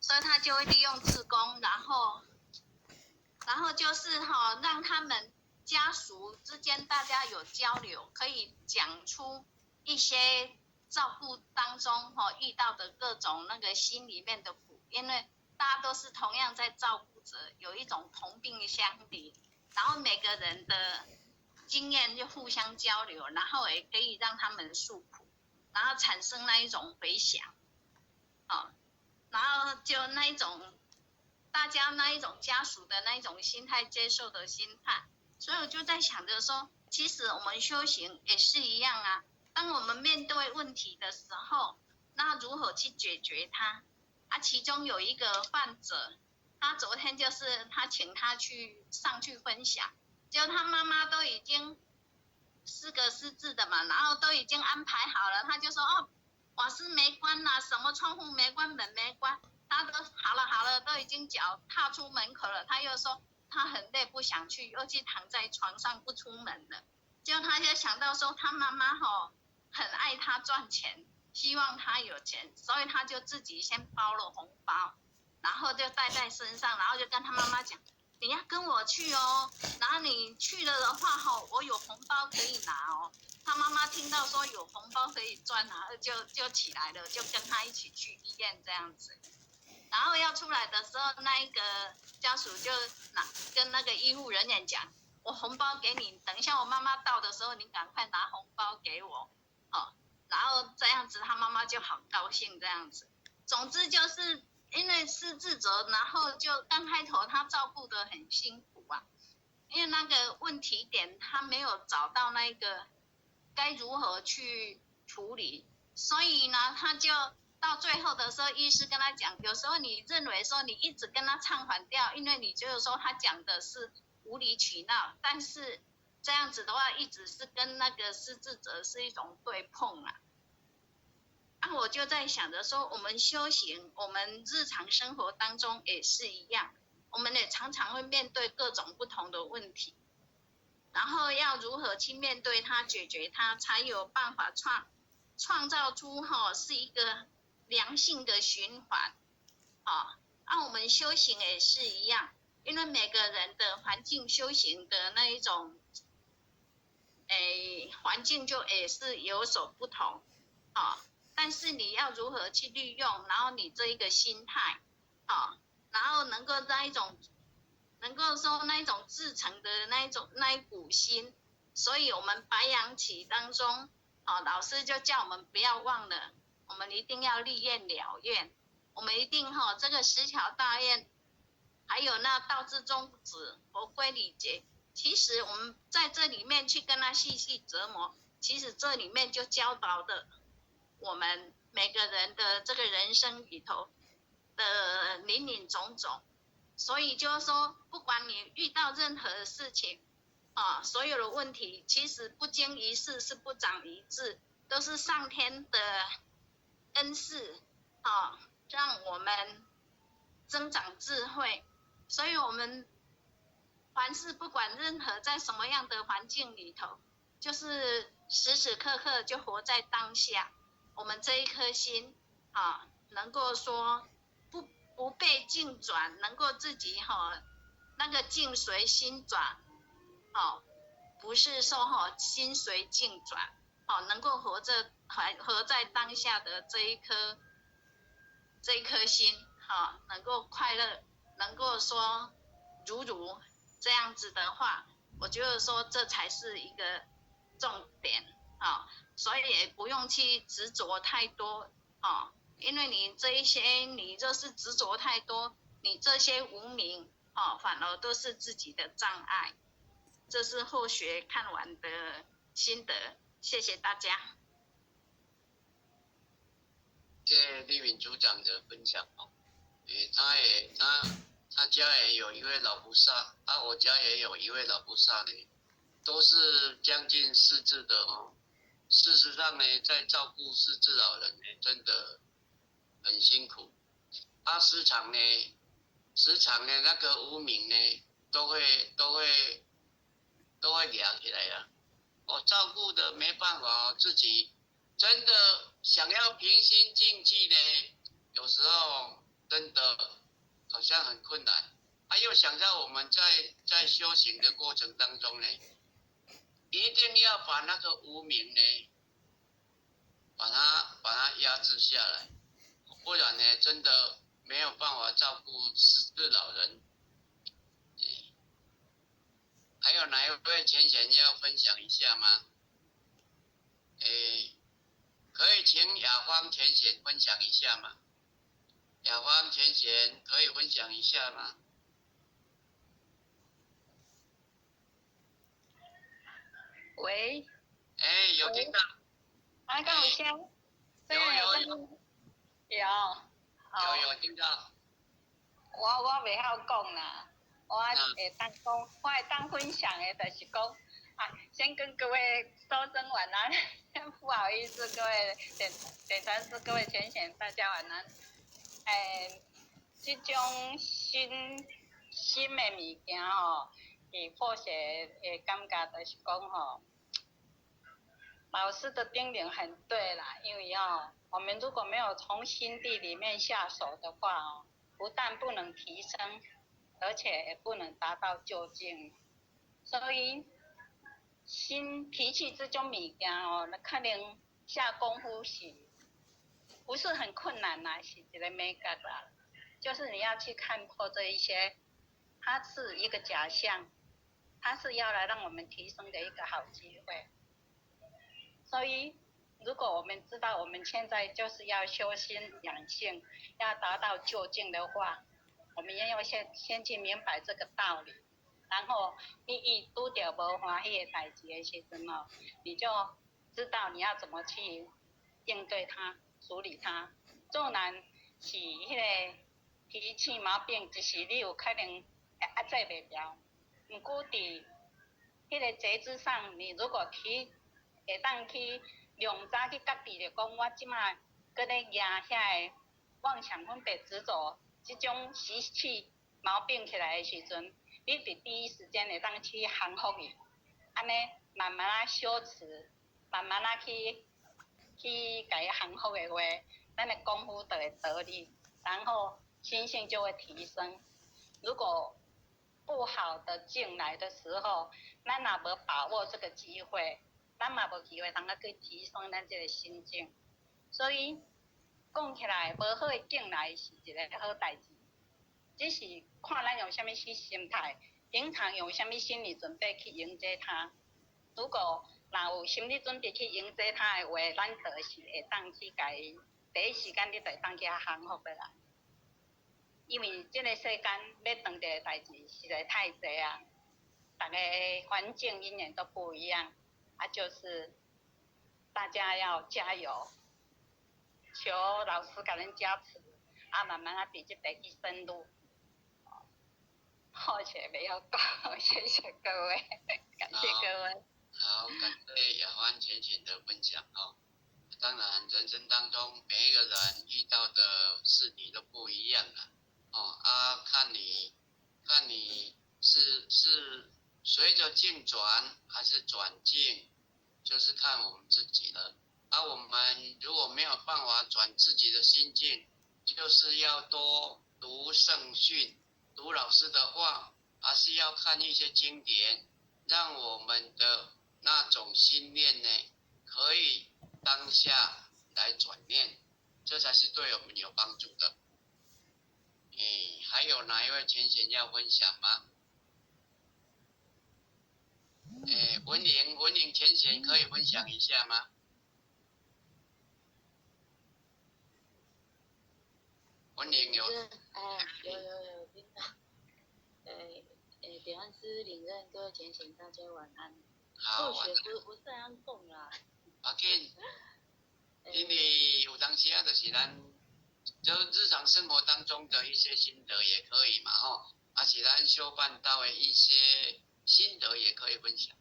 所以他就会利用志工，然后就是让他们家属之间大家有交流，可以讲出一些照顾当中遇到的各种那个心里面的苦，因为大家都是同样在照顾者，有一种同病相怜，然后每个人的经验就互相交流，然后也可以让他们诉苦，然后产生那一种回响，然后就那一种大家那一种家属的那一种心态，接受的心态，所以我就在想着说，其实我们修行也是一样啊。当我们面对问题的时候，那如何去解决它？其中有一个患者，他昨天就是他请他上去分享，结果他妈妈都已经4个失智的嘛，然后都已经安排好了，他就说瓦斯没关啦，什么窗户没关，门没关，他都好了，都已经脚踏出门口了，他又说他很累不想去，又去躺在床上不出门了。结果他就想到说他妈妈很爱他赚钱，希望他有钱，所以他就自己先包了红包，然后就带在身上，然后就跟他妈妈讲，你要跟我去哦，然后你去了的话我有红包可以拿哦。他妈妈听到说有红包可以赚，然后就起来了，就跟他一起去医院这样子。然后要出来的时候，那一个家属就跟那个医护人员讲，我红包给你，等一下我妈妈到的时候，你赶快拿红包给我，然后这样子他妈妈就好高兴这样子。总之就是因为失智者，然后就刚开头他照顾得很辛苦啊，因为那个问题点他没有找到那个该如何去处理，所以呢他就到最后的时候，医师跟他讲，有时候你认为说你一直跟他唱反调，因为你觉得说他讲的是无理取闹，但是这样子的话一直是跟那个失智者是一种对碰啊。我就在想着说，我们修行，我们日常生活当中也是一样，我们也常常会面对各种不同的问题，然后要如何去面对它、解决它，才有办法创造出是一个良性的循环。我们修行也是一样，因为每个人的环境修行的那一种环境就也是有所不同，但是你要如何去利用，然后你这一个心态，然后能够说那一种至诚的那一股心，所以我们白羊起当中，老师就叫我们不要忘了，我们一定要立愿了愿，我们一定这个10条大愿，还有那道之宗旨、佛归礼节，其实我们在这里面去跟他细细折磨，其实这里面就教导的我们每个人的这个人生里头的林林总总。所以就是说，不管你遇到任何的事情，所有的问题其实不经一事是不长一智，都是上天的恩赐，让我们增长智慧。所以我们凡事不管任何在什么样的环境里头，就是时时刻刻就活在当下，我们这一颗心能够说不被境转，能够自己那个境随心转，不是说心随境转，能够活在当下的这一颗心，能够快乐，能够说如这样子的话，我觉得说这才是一个重点，所以也不用去执着太多，因为你这一些你就是执着太多，你这些无明，反而都是自己的障碍。这是后学看完的心得，谢谢大家。谢谢丽敏组长的分享他家也有一位老菩萨，我家也有一位老菩萨呢，都是将近失智的事实上呢，在照顾失智老人呢，真的很辛苦。时常呢那个无名呢，都会亮起来了。照顾的没办法，自己真的想要平心静气呢，有时候真的好像很困难。又想到我们在修行的过程当中呢，一定要把那个无明呢，把它压制下来，不然呢，真的没有办法照顾失智老人。还有哪一位浅显要分享一下吗？可以请雅芳浅显分享一下吗？雅芳浅显可以分享一下吗？喂，有听到？敢有声？有，有听到。我袂晓讲啦，我会当讲，我会当分享的，就是讲，先跟各位说声晚安，不好意思，各位点传师，各位浅显，大家晚安。这种新的物件吼，破学的感觉就是讲吼。老师的叮咛很对啦，因为我们如果没有从心地里面下手的话不但不能提升，而且也不能达到究竟。所以心脾气这种物件那可能下功夫不是很困难啦，是一个美感啦。就是你要去看破这一些，它是一个假象，它是要来让我们提升的一个好机会。所以，如果我们知道我们现在就是要修心养性，要达到究竟的话，我们也要先去明白这个道理。然后，你遇到无欢喜的代志的时阵你就知道你要怎么去应对它、处理它。纵然是迄个脾气毛病，就是你有可能会压制袂了。毋过伫迄个节制上，你如果会当去量早去觉知着讲，我即马搁咧举遐个妄想分别执着即种习气毛病起来的时阵，你伫第一时间会当去降服伊，安尼慢慢修持，慢慢去甲伊降服的话，咱的功夫就会得力，然后心性就会提升。如果不好的进来的时候，咱若无把握这个机会。咱嘛无机会通去提升咱这个心境，所以讲起来，无好的境来是一个好代志，只是看咱用啥物去心态，平常用啥物心理准备去迎接它。如果若有心理准备去迎接它的话，咱就是会当去甲伊第一时间你就会当去降服的啦。因为这个世间要撞到的代志实在太多啊，大家环境因缘都不一样。就是大家要加油，求老师给人加持，慢慢伫这边去深入。好且没有讲，谢谢各位，感谢各位。好，感谢雅欢浅浅的分享当然，人生当中每一个人遇到的事情都不一样看你是随着境转还是转境，就是看我们自己了。我们如果没有办法转自己的心境，就是要多读圣训，读老师的话，还是要看一些经典，让我们的那种心念呢，可以当下来转念，这才是对我们有帮助的。还有哪一位浅显要分享吗？文玲浅显可以分享一下吗？文玲有。有听到。点安师领任各位浅显大家晚安。好，晚安。不是这样讲啦。OK。因为有当时就是咱就日常生活当中的一些心得也可以嘛是咱修办到的一些心得也可以分享。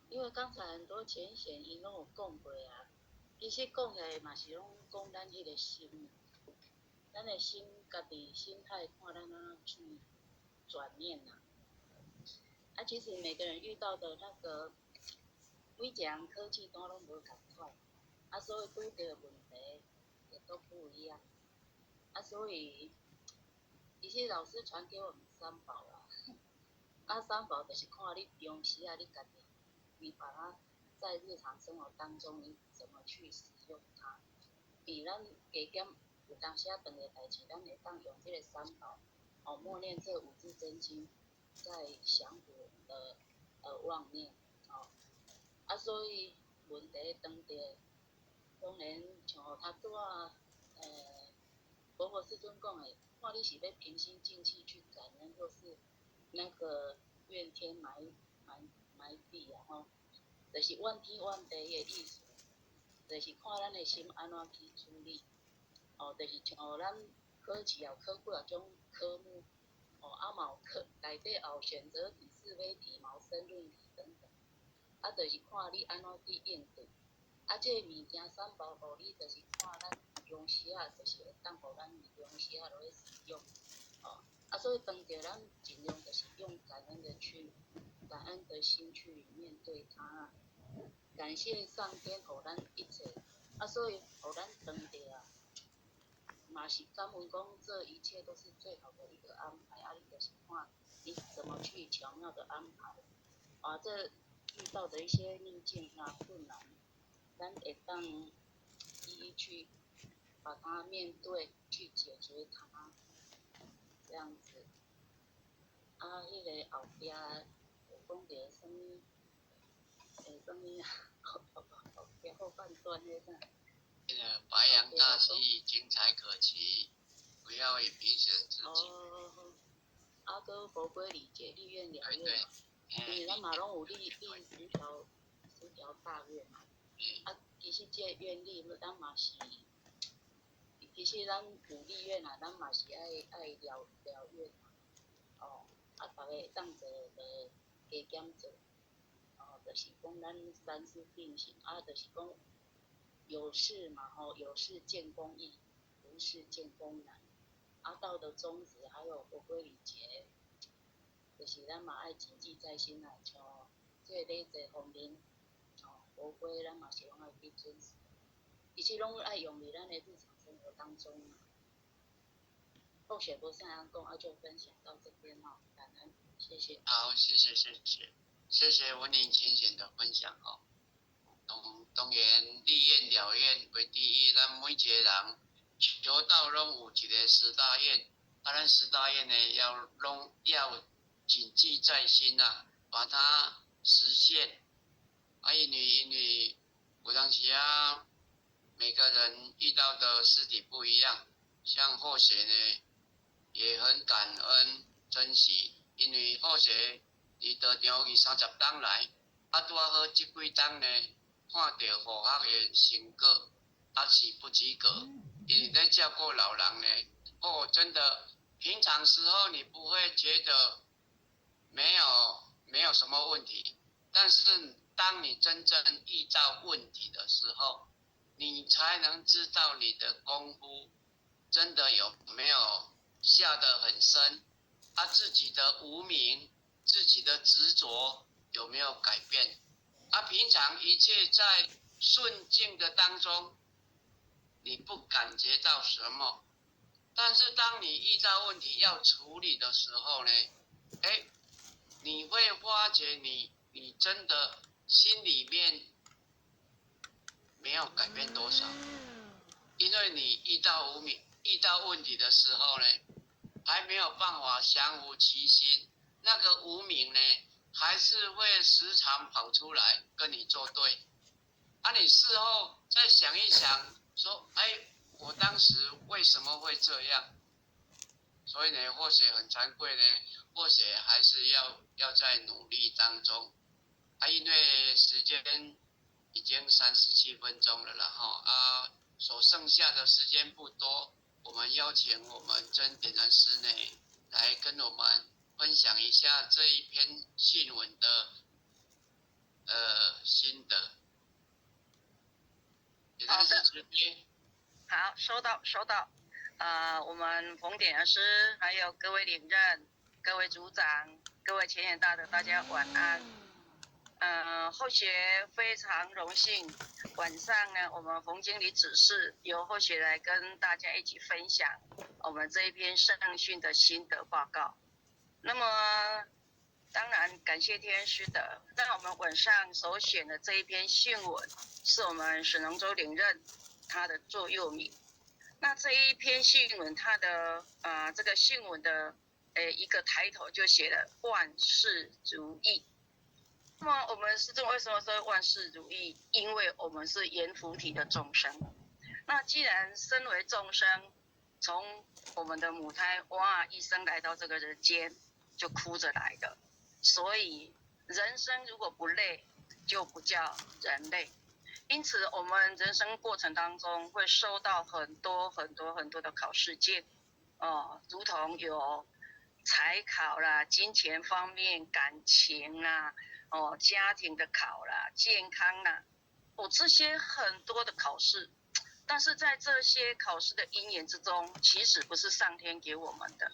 因为刚才很多浅显伊拢有讲过其实讲的嘛是拢讲咱迄个心，咱的心家己心态看咱怎去转念其实每个人遇到的那个每一样科技都拢无同款所以拄到的问题也都不一样所以其实老师传给我们三宝啦，三宝就是看你平时你家己，你把它在日常生活当中你怎么去使用它。咱加减有当时长的代志，咱会当用这个三宝，默念这五字真经，在降服我们的妄念，所以问题当着，当然像他拄佛师尊讲的，看你是要平心静气去感恩，或是那个怨天埋地就是怨天怨地的意思，就是看咱的心安怎去处理。就是像咱考试也考几啊种科目，嘛有内底也有选择题、是非题、嘛有申论题等等，就是看你安怎去应对。这个物件三宝互你，就是看咱平时就是会当互咱平时落去使用，所以当着咱尽量就是用感恩的心去面对它，感谢上天互咱一切，所以互咱当着嘛是感恩讲，这一切都是最好的一个安排，你就是看你怎么去巧妙的安排，这遇到的一些逆境困难，咱会当一一去把它面对，去解决它，这样子。迄个后壁有讲着什么？后壁后半段迄个。白羊大戏，精彩可期，不要以评选自己。搁佛归礼节，立愿了愿嘛。因为咱嘛拢有立10条大愿嘛。其实这愿力，咱嘛是，其实咱有立愿咱嘛是爱了愿嘛。大家会当做加减做。就是讲咱三思并行，就是讲。有事嘛有事见公义，无事见公难。道德宗旨还有佛归礼节，就是咱嘛爱谨记在心像这礼节方面，佛规咱嘛是拢爱去遵守，其实拢爱用伫咱的日常生活当中或许无啥人讲，就分享到这边感恩，谢谢。好，谢谢文林浅显的分享当然立愿了愿为第一，咱每一个人求道拢有一个10大愿，咱10大愿呢要谨记在心把它实现。因为有当时每个人遇到的事体不一样，像后学呢也很感恩珍惜，因为后学伫道场30天来，拄好这几天呢。看到护学的成果，是不及格，因为在照顾老人呢，真的，平常时候你不会觉得没有什么问题，但是当你真正遇到问题的时候，你才能知道你的功夫真的有没有下得很深，自己的无明、自己的执着有没有改变。平常一切在顺境的当中，你不感觉到什么，但是当你遇到问题要处理的时候呢，你会发觉你真的心里面没有改变多少，因为你遇到问题的时候呢，还没有办法降伏其心，那个无明呢还是会时常跑出来跟你作对，你事后再想一想，说，我当时为什么会这样？所以呢，或许很惭愧呢，或许还是要在努力当中，因为时间已经37分钟了啦所剩下的时间不多，我们邀请我们真点燃师呢来跟我们分享一下这一篇信文的心得。好的，好，收到。我们冯点燃师还有各位领任、各位组长、各位前眼大的大家晚安。后学非常荣幸，晚上呢，我们冯经理指示由后学来跟大家一起分享我们这一篇圣训的心得报告。那么，当然感谢天师的，那我们晚上所选的这一篇讯文，是我们沈荣洲领任他的座右铭。那这一篇讯文，它的这个讯文的一个抬头就写了万事如意。那么我们师众为什么说万事如意？因为我们是阎浮提的众生。那既然身为众生，从我们的母胎哇一生来到这个人间，就哭着来的。所以人生如果不累，就不叫人类。因此，我们人生过程当中会受到很多的考试件，如同有财考啦、金钱方面、感情啦。家庭的考啦，健康啦，这些很多的考试，但是在这些考试的因缘之中，其实不是上天给我们的，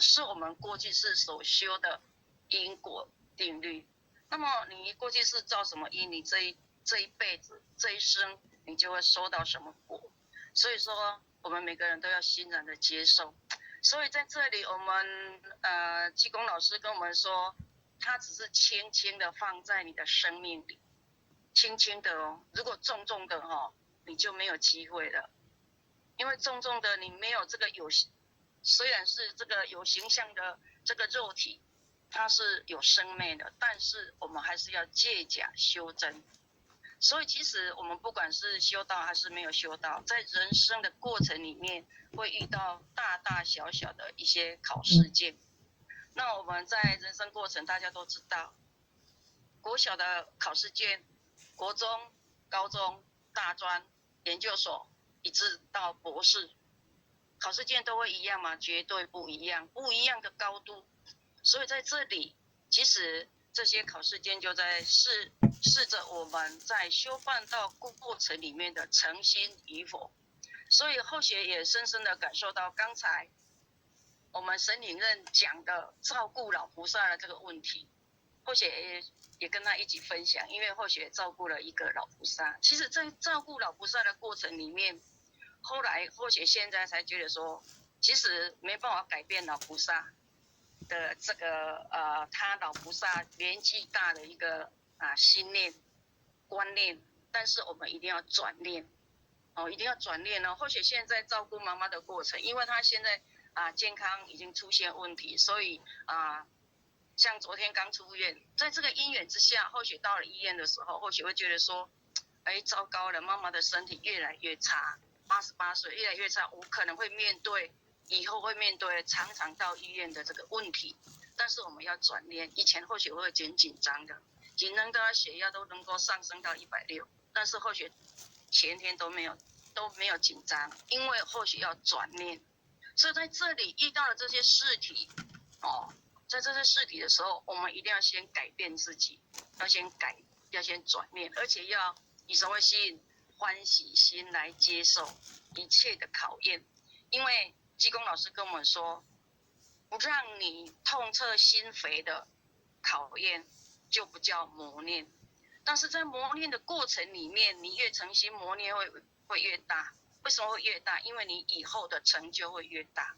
是我们过去世所修的因果定律。那么你过去世造什么因，你这一辈子这一生，你就会收到什么果。所以说，我们每个人都要欣然的接受。所以在这里，我们济公老师跟我们说。它只是轻轻的放在你的生命里，轻轻的哦。如果重重的你就没有机会了，因为重重的你没有这个虽然是这个有形象的这个肉体，它是有生命的，但是我们还是要借假修真。所以其实我们不管是修道还是没有修道，在人生的过程里面会遇到大大小小的一些考试件。那我们在人生过程，大家都知道，国小的考试卷、国中、高中、大专、研究所，一直到博士，考试卷都会一样吗？绝对不一样，不一样的高度。所以在这里，其实这些考试卷就在试着我们在修办道过程里面的诚心与否。所以后学也深深的感受到刚才我们沈领任讲的照顾老菩萨的这个问题，后学也跟他一起分享，因为后学照顾了一个老菩萨。其实，在照顾老菩萨的过程里面，后来后学现在才觉得说，其实没办法改变老菩萨的这个他老菩萨年纪大的一个心念观念，但是我们一定要转念，一定要转念哦。后学现在照顾妈妈的过程，因为他现在健康已经出现问题，所以像昨天刚出院，在这个因缘之下，后学到了医院的时候，后学会觉得说，糟糕了，妈妈的身体越来越差，88岁越来越差，我可能会以后会面对常常到医院的这个问题。但是我们要转念，以前后学会紧张的，紧张到血压都能够上升到160，但是后学前天都没有紧张，因为后学要转念。所以在这里遇到了这些事体，在这些事体的时候，我们一定要先改变自己，要先转念，而且要以什么心？欢喜心来接受一切的考验。因为济公老师跟我们说，不让你痛彻心扉的考验，就不叫磨练。但是在磨练的过程里面，你越诚心磨练会越大。为什么会越大？因为你以后的成就会越大。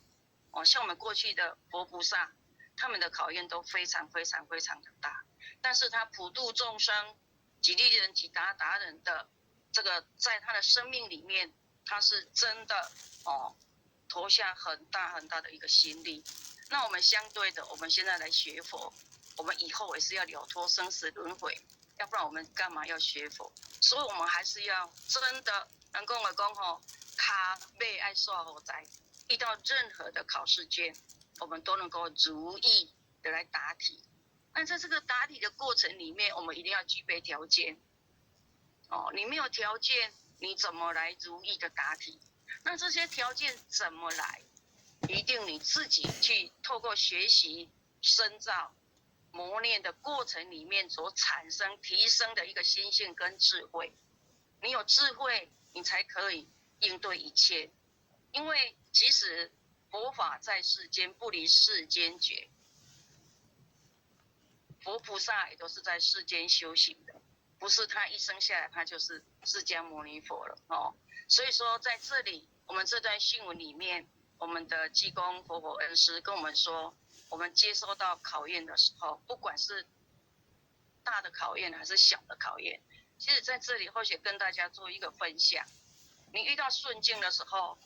像我们过去的佛菩萨，他们的考验都非常的大，但是他普度众生、己利人己达人的这个，在他的生命里面，他是真的投下很大的一个心力。那我们相对的，我们现在来学佛，我们以后也是要了脱生死轮回，要不然我们干嘛要学佛？所以我们还是要真的能够讲卡背爱刷好在，遇到任何的考试卷，我们都能够如意的来答题。那在这个答题的过程里面，我们一定要具备条件。你没有条件，你怎么来如意的答题？那这些条件怎么来？一定你自己去透过学习、深造、磨练的过程里面所产生、提升的一个心性跟智慧。你有智慧，你才可以应对一切。因为其实佛法在世间，不离世间觉。佛菩萨也都是在世间修行的，不是他一生下来他就是释迦牟尼佛了哦。所以说在这里，我们这段讯文里面，我们的济公活佛恩师跟我们说，我们接收到考验的时候，不管是大的考验还是小的考验，其实在这里或许跟大家做一个分享。你遇到顺境的时候，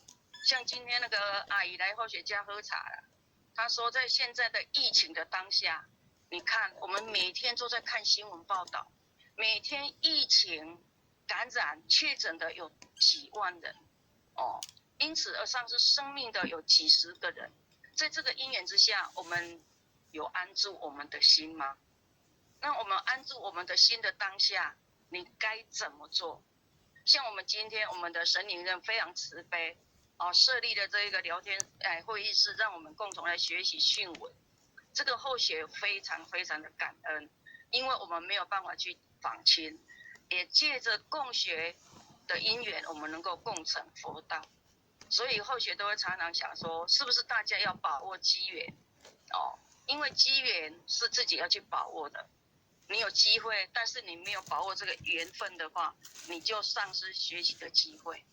像今天那个阿姨来后学家喝茶了，她说在现在的疫情的当下，你看我们每天都在看新闻报道，每天疫情感染确诊的有几万人哦，因此而丧失生命的有几十个人。在这个因缘之下，我们有安住我们的心吗？那我们安住我们的心的当下，你该怎么做？像我们今天我们的神灵人非常慈悲哦，设立了这一个聊天会议室，让我们共同来学习讯文。这个后学非常非常的感恩，因为我们没有办法去访亲，也借着共学的因缘，我们能够共成佛道。所以后学都会常常想说，是不是大家要把握机缘哦？因为机缘是自己要去把握的。你有机会，但是你没有把握这个缘分的话，你就丧失学习的机会。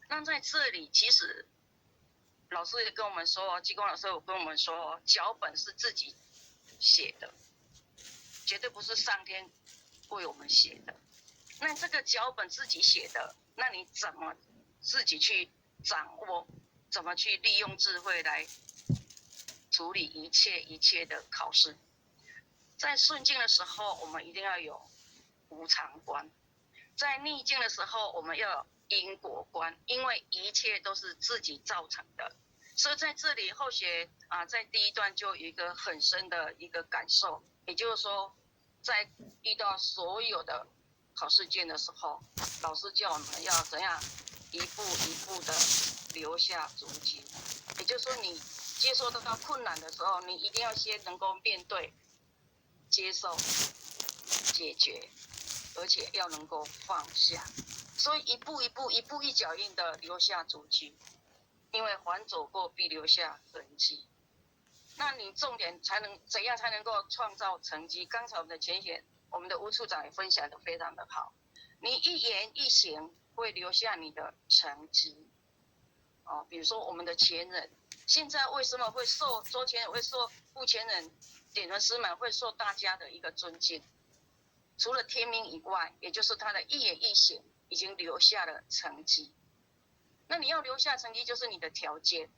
那在这里，其实老师也跟我们说，济公老师有跟我们说，脚本是自己写的，绝对不是上天为我们写的。那这个脚本自己写的，那你怎么自己去掌握？怎么去利用智慧来处理一切的考试？在顺境的时候，我们一定要有无常观；在逆境的时候，我们要有因果观，因为一切都是自己造成的。所以在这里后学在第一段就有一个很深的一个感受，也就是说，在遇到所有的考试卷的时候，老师叫我们要怎样一步一步的留下足迹。也就是说，你接受到困难的时候，你一定要先能够面对、接受、解决，而且要能够放下。所以一步一步、一步一脚印的留下足迹，因为凡走过必留下痕迹。那你重点怎样才能够创造成绩？刚才我们的前贤，我们的吴处长也分享得非常的好。你一言一行会留下你的成绩。哦，比如说我们的前人，现在为什么会受周前人会受傅前人、点传师们会受大家的一个尊敬？除了天命以外，也就是他的一言一行已经留下了成绩。那你要留下成绩，就是你的条件，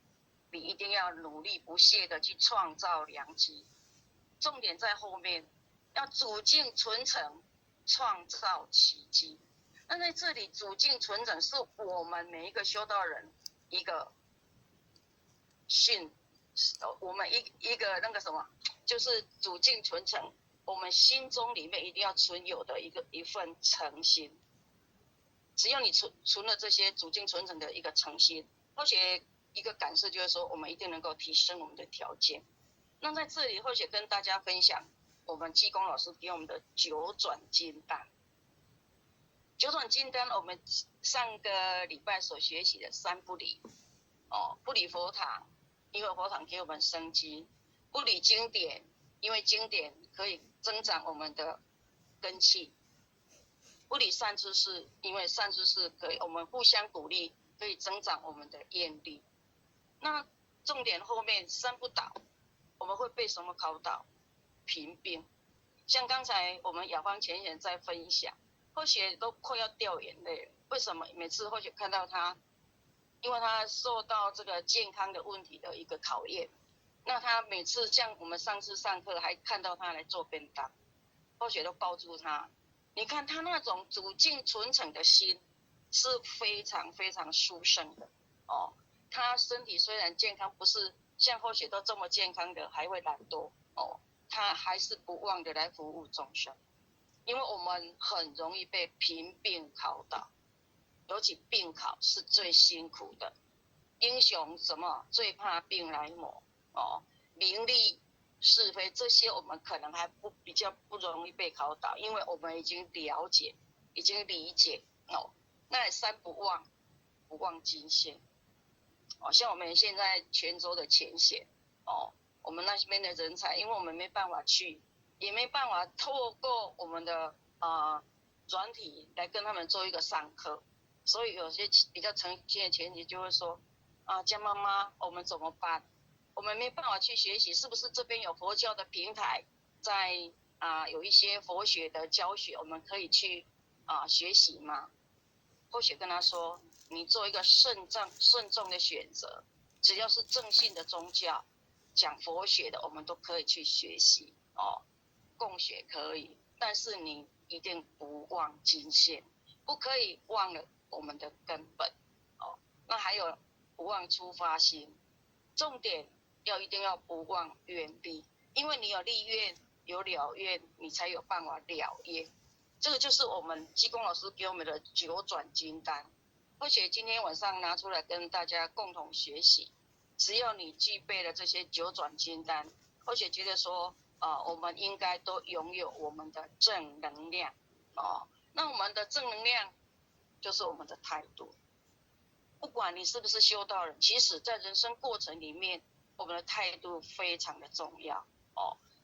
你一定要努力不懈的去创造良机。重点在后面，要阻境存诚，创造奇迹。那在这里，阻境存诚是我们每一个修道人一个我们一个那个什么，就是阻境存诚。我们心中里面一定要存有的一份诚心。只要你存了这些阻境存诚的一个诚心，或许一个感受就是说，我们一定能够提升我们的条件。那在这里，或许跟大家分享我们济公老师给我们的九转金丹。九转金丹，我们上个礼拜所学习的三不离哦，不离佛堂，因为佛堂给我们生机；不离经典，因为经典可以增长我们的根气；不离善知识，因为善知识可以我们互相鼓励，可以增长我们的愿力。那重点后面三不倒，我们会被什么考倒？贫病。像刚才我们雅芳前贤在分享，或许都快要掉眼泪了。为什么？每次或许看到他，因为他受到这个健康的问题的一个考验，那他每次像我们上次上课还看到他来做便当，或许都抱住他。你看他那种阻境存诚的心是非常非常殊胜的哦。他身体虽然健康，不是像或许都这么健康的，还会懒惰哦，他还是不忘的来服务众生。因为我们很容易被贫病考倒，尤其病考是最辛苦的。英雄什么最怕病来磨哦，名利是非这些我们可能还比较不容易被考倒，因为我们已经了解，已经理解哦。那三不忘，不忘今先哦，像我们现在泉州的前线哦，我们那边的人才，因为我们没办法去，也没办法透过我们的软体来跟他们做一个上课，所以有些比较诚心的前提就会说江妈妈，我们怎么办？我们没办法去学习，是不是这边有佛教的平台，在有一些佛学的教学，我们可以去学习吗？或许跟他说，你做一个慎重的选择，只要是正信的宗教，讲佛学的，我们都可以去学习共学可以，但是你一定不忘经线，不可以忘了我们的根本那还有不忘出发心，重点一定要不忘愿力，因为你有立愿有了愿，你才有办法了愿。这个就是我们济公老师给我们的9转经单，或许今天晚上拿出来跟大家共同学习。只要你具备了这些9转经单，或许觉得说我们应该都拥有我们的正能量那我们的正能量就是我们的态度。不管你是不是修道人，其实在人生过程里面，我们的态度非常的重要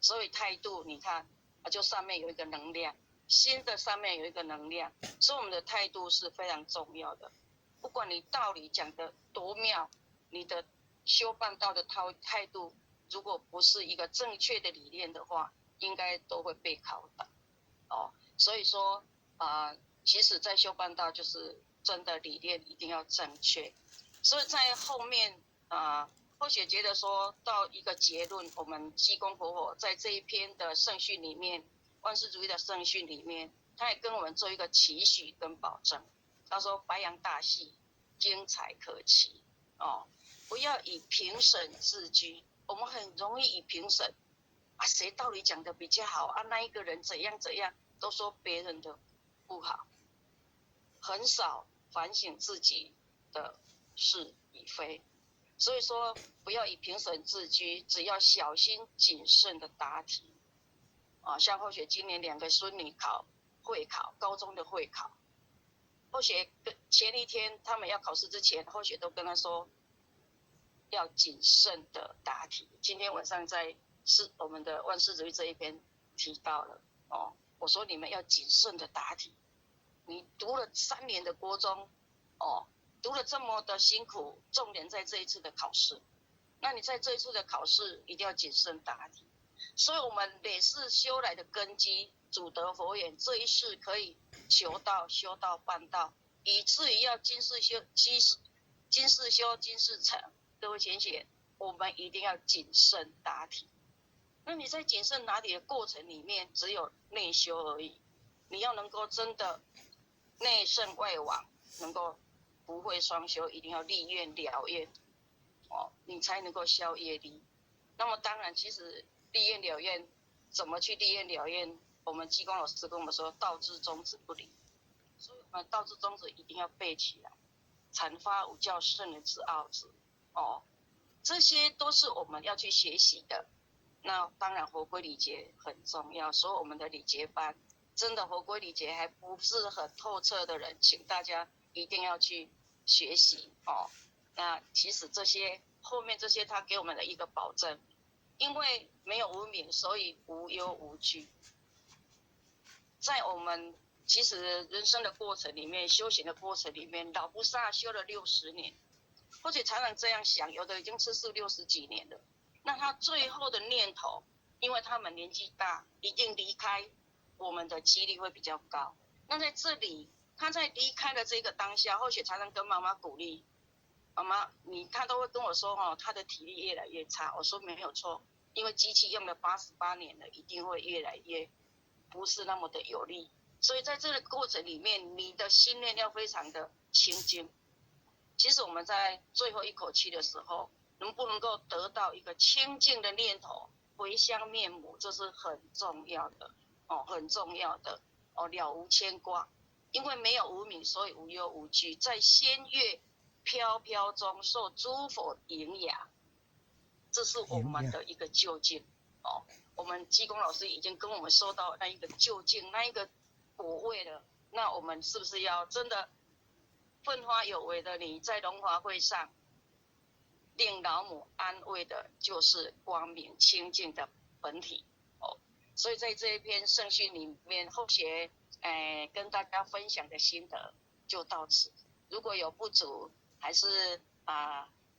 所以态度你看就上面有一个能量，心的上面有一个能量，所以我们的态度是非常重要的。不管你道理讲得多妙，你的修办道的态度如果不是一个正确的理念的话，应该都会被拷打所以说其实在修办道就是真的理念一定要正确。所以在后面或许觉得说到一个结论，我们济公活佛在这一篇的圣训里面，万事如意的圣训里面，他也跟我们做一个期许跟保证。他说白羊大戏精彩可期不要以评审自居。我们很容易以评审谁道理讲的比较好那一个人怎样怎样，都说别人的不好，很少反省自己的是与非。所以说不要以评审自居，只要小心谨慎的答题像或许今年2个孙女会考，高中的会考，或许前一天他们要考试之前，或许都跟他说要谨慎的答题。今天晚上在我们的万事如意这一篇提到了我说你们要谨慎的答题。你读了3年的国中读了这么的辛苦，重点在这一次的考试，那你在这一次的考试一定要谨慎答题。所以我们累世修来的根基，主得佛缘，这一世可以求道修道办道，以至于要今世修今世成。各位浅显，我们一定要谨慎答题。那你在谨慎答题的过程里面，只有内修而已。你要能够真的内圣外王，能够不会双修，一定要立愿了愿你才能够消业力。那么当然，其实立愿了愿怎么去立愿了愿，我们济公老师跟我们说，道之宗旨不离。所以我们道之宗旨一定要背起来，阐发五教圣人之奥旨这些都是我们要去学习的。那当然活归礼节很重要，所以我们的礼节班真的活归礼节还不是很透彻的人，请大家一定要去学习那其实这些后面这些他给我们的一个保证，因为没有无明，所以无忧无惧。在我们其实人生的过程里面，修行的过程里面，老菩萨修了60年，或许常常这样想，有的已经吃素60几年了，那他最后的念头，因为他们年纪大，一定离开我们的几率会比较高。那在这里，他在离开的这个当下，或许常常跟妈妈鼓励，妈妈他都会跟我说他的体力越来越差。我说没有错，因为机器用了88年了，一定会越来越不是那么的有力。所以在这个过程里面，你的心念要非常的清净。其实我们在最后一口气的时候，能不能够得到一个清净的念头，回乡面母，这是很重要的很重要的了无牵挂。因为没有无明，所以无忧无惧，在仙乐飘飘中受诸佛迎养，这是我们的一个究竟我们济公老师已经跟我们说到那一个究竟，那一个果位了。那我们是不是要真的奋发有为的，你在龙华会上令老母安慰的，就是光明清净的本体所以在这一篇圣训里面，后学跟大家分享的心得就到此。如果有不足，还是